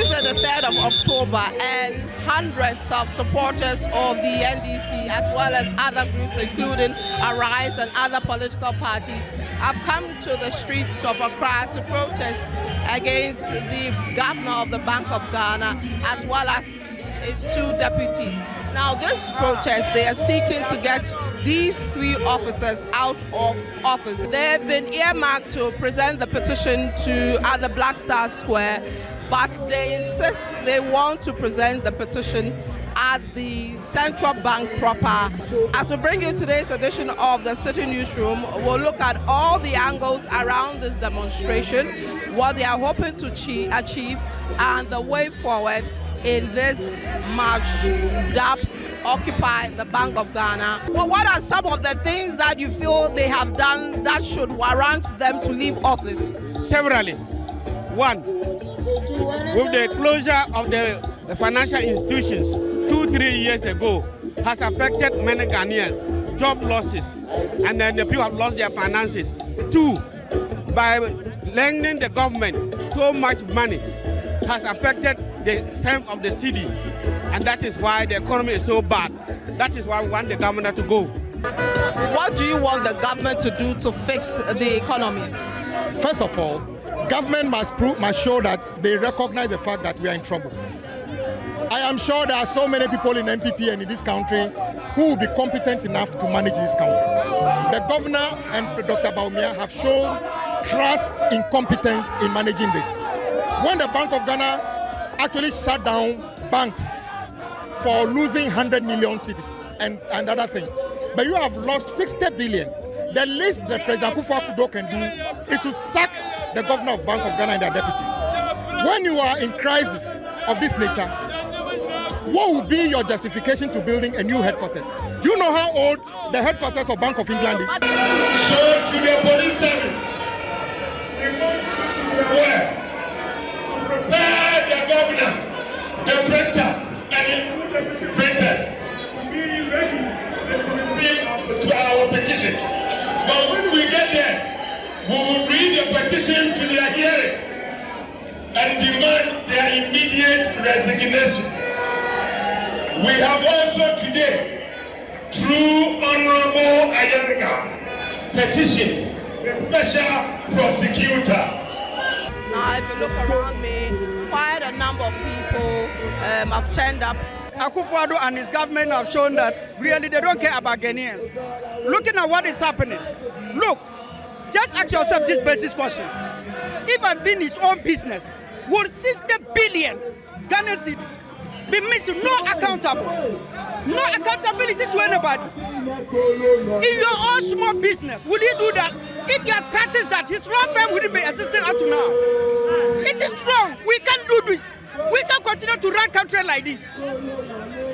Tuesday, the 3rd of October, and hundreds of supporters of the NDC, as well as other groups, including Arise and other political parties, have come to the streets of Accra to protest against the governor of the Bank of Ghana, as well as his two deputies. Now, this protest, they are seeking to get these three officers out of office. They have been earmarked to present the petition at the Black Star Square, but they insist they want to present the petition at the Central Bank proper. As we bring you today's edition of the Citi Newsroom, we'll look at all the angles around this demonstration, what they are hoping to achieve, and the way forward in this march that occupy the Bank of Ghana. Well, what are some of the things that you feel they have done that should warrant them to leave office? Severally. One, with the closure of the financial institutions 2-3 years ago has affected many Ghanaians, job losses, and then the people have lost their finances. Two, by lending the government so much money has affected the strength of the city, and that is why the economy is so bad. That is why we want the governor to go. What do you want the government to do to fix the economy? First of all, government must show that they recognize the fact that we are in trouble. I am sure there are so many people in NPP and in this country who will be competent enough to manage this country. The governor and Dr. Baumia have shown crass incompetence in managing this. When the Bank of Ghana actually shut down banks for losing 100 million cedis and other things, but you have lost 60 billion. The least that President Akufo-Addo can do is to sack the governor of Bank of Ghana and their deputies. When you are in crisis of this nature, what would be your justification to building a new headquarters? Do you know how old the headquarters of Bank of England is? So to the police service, where the governor, the printer, and the printers to our petition. But when we get there, we will read the petition to their hearing and demand their immediate resignation. We have also today, through Honorable Ayanga, petitioned the special prosecutor. Now, if you look around me, quite a number of people have turned up. Akufo-Addo and his government have shown that really they don't care about Ghanaians. Looking at what is happening, look, just ask yourself these basic questions. If it had been his own business, would 60 billion Ghana cedis be missing? No accountability to anybody. In your own small business, would he do that? If he has practiced that, his law firm wouldn't be existing up to now. It is wrong. We can't do this. We can't continue to run country like this.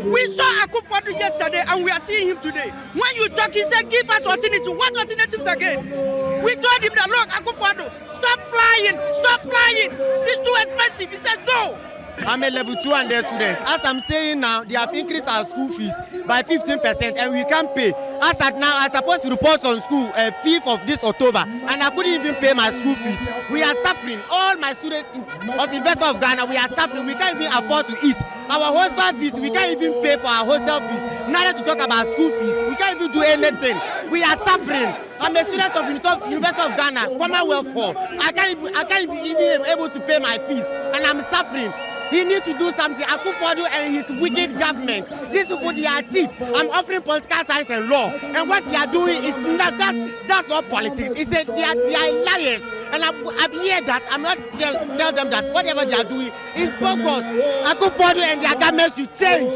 We saw Akufo-Addo yesterday and we are seeing him today. When you talk, he said, give us alternatives. What alternatives again? We told him that, look, Akufo-Addo, stop flying. It's too expensive. He says, no. I'm a level 200 students. As I'm saying now, they have increased our school fees by 15% and we can't pay. As at now, I'm supposed to report on school 5th of this October and I couldn't even pay my school fees. We are suffering. All my students of University of Ghana, we are suffering. We can't even afford to eat. Our hostel fees, we can't even pay for our hostel fees. Neither to talk about school fees. We can't even do anything. We are suffering. I'm a student of University of Ghana, Commonwealth Hall. I can't even be able to pay my fees and I'm suffering. He needs to do something. Akufo-Addo and his wicked government. These people, they are thief. I'm offering political science and law. And what they are doing is not, that's not politics. It's they are liars. And I'm here that I'm not tell them that whatever they are doing is bogus. Akufo-Addo and their government should change.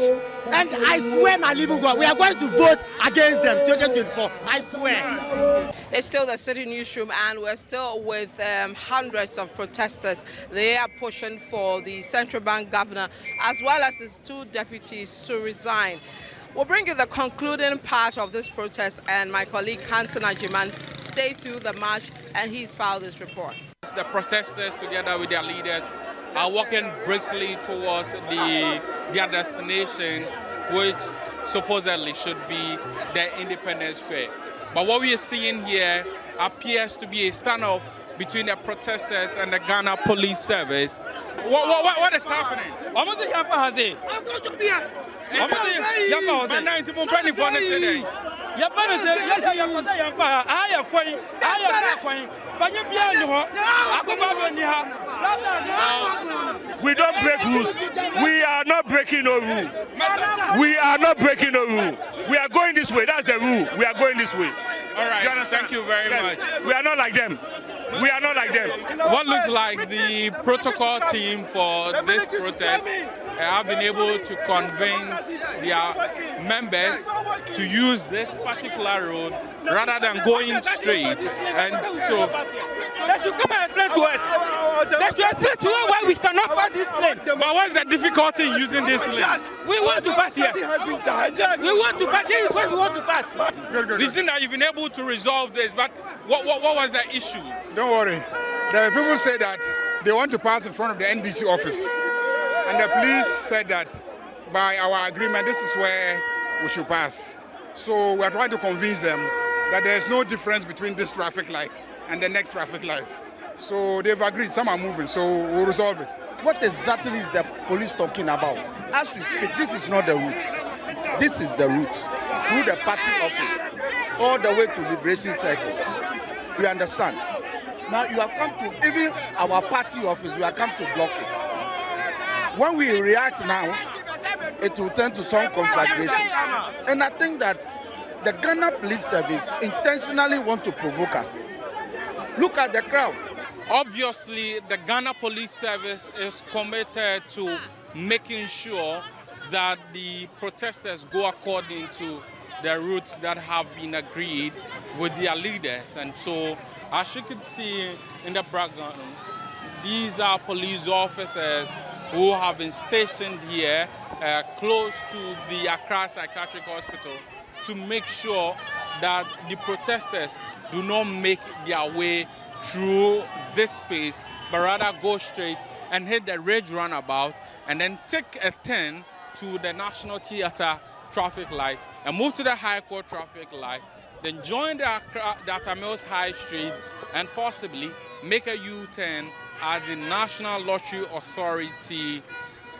And I swear, my living God, we are going to vote against them 2024. I swear. It's still the Citi Newsroom, and we're still with hundreds of protesters. They are pushing for the Central Bank Governor, as well as his two deputies, to resign. We'll bring you the concluding part of this protest, and my colleague Hansen Ajiman stayed through the march, and he's filed this report. The protesters, together with their leaders, are walking briskly towards their destination, which supposedly should be the Independence Square. But what we are seeing here appears to be a standoff between the protesters and the Ghana Police Service. What is happening? We don't break rules. We are not breaking no rule. We are not breaking no rule. We are going this way. That's the rule. We are going this way. All right. Thank you very much. We are not like them. We are not like them. What looks like the protocol team for this protest have been able to convince their members to use this particular road rather than going straight. And so they should come and explain to us. They should explain to us why we cannot pass this lane. But what's the difficulty in using this lane? We want to pass here. We want to pass. This is what we want to pass. We've seen that you've been able to resolve this, but what was the issue? Don't worry. The people say that they want to pass in front of the NDC office. And the police said that by our agreement, this is where we should pass. So we are trying to convince them that there is no difference between this traffic light and the next traffic light. So they've agreed, some are moving, so we'll resolve it. What exactly is the police talking about? As we speak, this is not the route. This is the route through the party office, all the way to Liberation Circle. You understand? Now you have come to, even our party office, we have come to block it. When we react now, it will turn to some conflagration. And I think that the Ghana Police Service intentionally want to provoke us. Look at the crowd. Obviously, the Ghana Police Service is committed to making sure that the protesters go according to the routes that have been agreed with their leaders. And so, as you can see in the background, these are police officers who have been stationed here close to the Accra Psychiatric Hospital to make sure that the protesters do not make their way through this space, but rather go straight and hit the Ridge roundabout and then take a turn to the National Theatre traffic light and move to the High Court traffic light, then join the Atamils High Street and possibly make a U-turn at the National Lottery Authority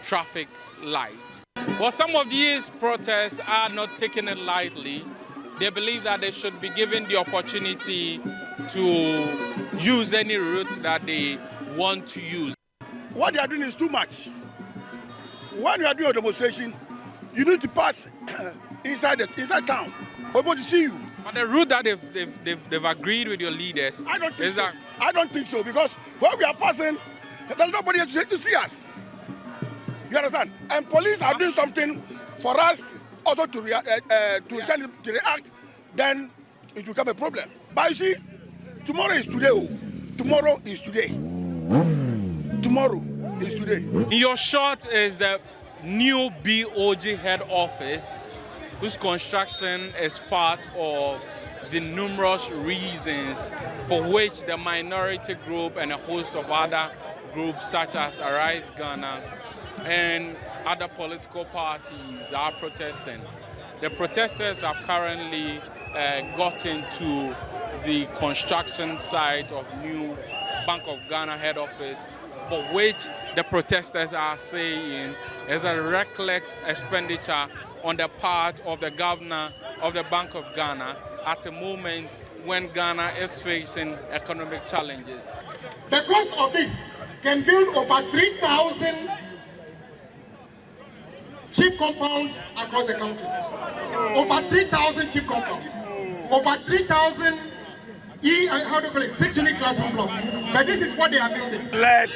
traffic light. Well, some of these protests are not taking it lightly. They believe that they should be given the opportunity to use any route that they want to use. What they are doing is too much. When you are doing a demonstration, you need to pass inside town for people to see you. But the route that they've agreed with your leaders, I don't think so, because when we are passing, there's nobody to see us. You understand? And police are doing something for us also to react, then it will become a problem. But you see, tomorrow is today. Tomorrow is today. Tomorrow is today. In your shot is the new BoG head office, whose construction is part of the numerous reasons for which the minority group and a host of other groups such as Arise Ghana and other political parties are protesting. The protesters have currently gotten to the construction site of new Bank of Ghana head office, for which the protesters are saying is a reckless expenditure on the part of the governor of the Bank of Ghana at a moment when Ghana is facing economic challenges. The cost of this can build over 3,000 cheap compounds across the country. Over 3,000 cheap compounds. Over 3,000 6-unit classroom blocks. But this is what they are building. Led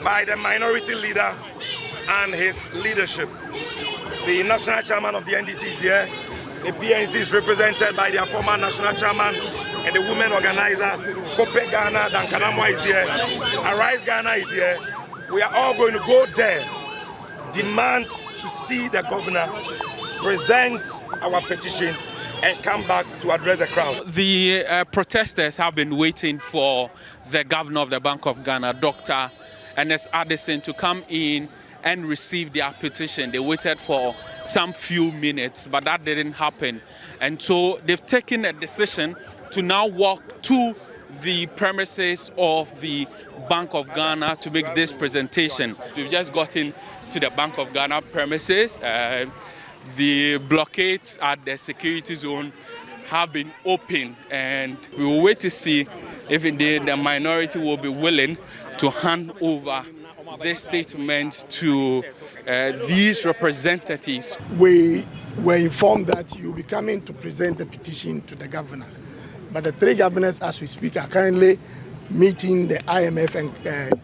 by the minority leader and his leadership. The national chairman of the NDC is here. The PNC is represented by their former national chairman and the women organizer, Kope Ghana, Dankanamwa is here. Arise Ghana is here. We are all going to go there, demand to see the governor, present our petition, and come back to address the crowd. The protesters have been waiting for the governor of the Bank of Ghana, Dr. Ernest Addison, to come in and receive their petition. They waited for some few minutes, but that didn't happen. And so they've taken a decision to now walk to the premises of the Bank of Ghana to make this presentation. We've just gotten to the Bank of Ghana premises. The blockades at the security zone have been opened, and we will wait to see if indeed the minority will be willing to hand over this statement to these representatives. We were informed that you'll be coming to present a petition to the governor. But the three governors, as we speak, are currently meeting the IMF and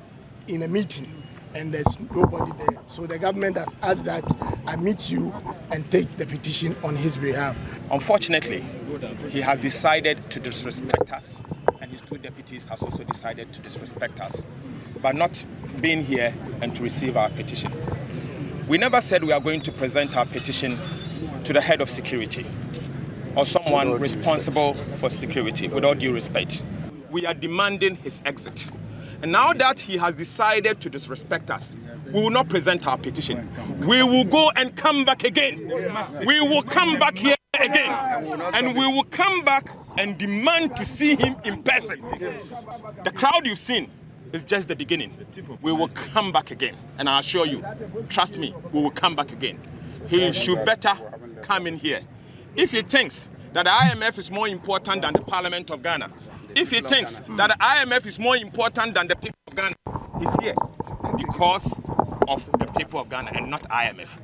in a meeting, and there's nobody there. So the government has asked that I meet you and take the petition on his behalf. Unfortunately, he has decided to disrespect us, and his two deputies has also decided to disrespect us by not being here and to receive our petition. We never said we are going to present our petition to the head of security or someone responsible for security, with all due respect. We are demanding his exit. And now that he has decided to disrespect us, we will not present our petition. We will go and come back again. We will come back here again. And we will come back and demand to see him in person. The crowd you've seen is just the beginning. We will come back again. And I assure you, trust me, we will come back again. He should better come in here. If he thinks that the IMF is more important than the Parliament of Ghana, if he thinks that the IMF is more important than the people of Ghana, he's here because of the people of Ghana and not IMF.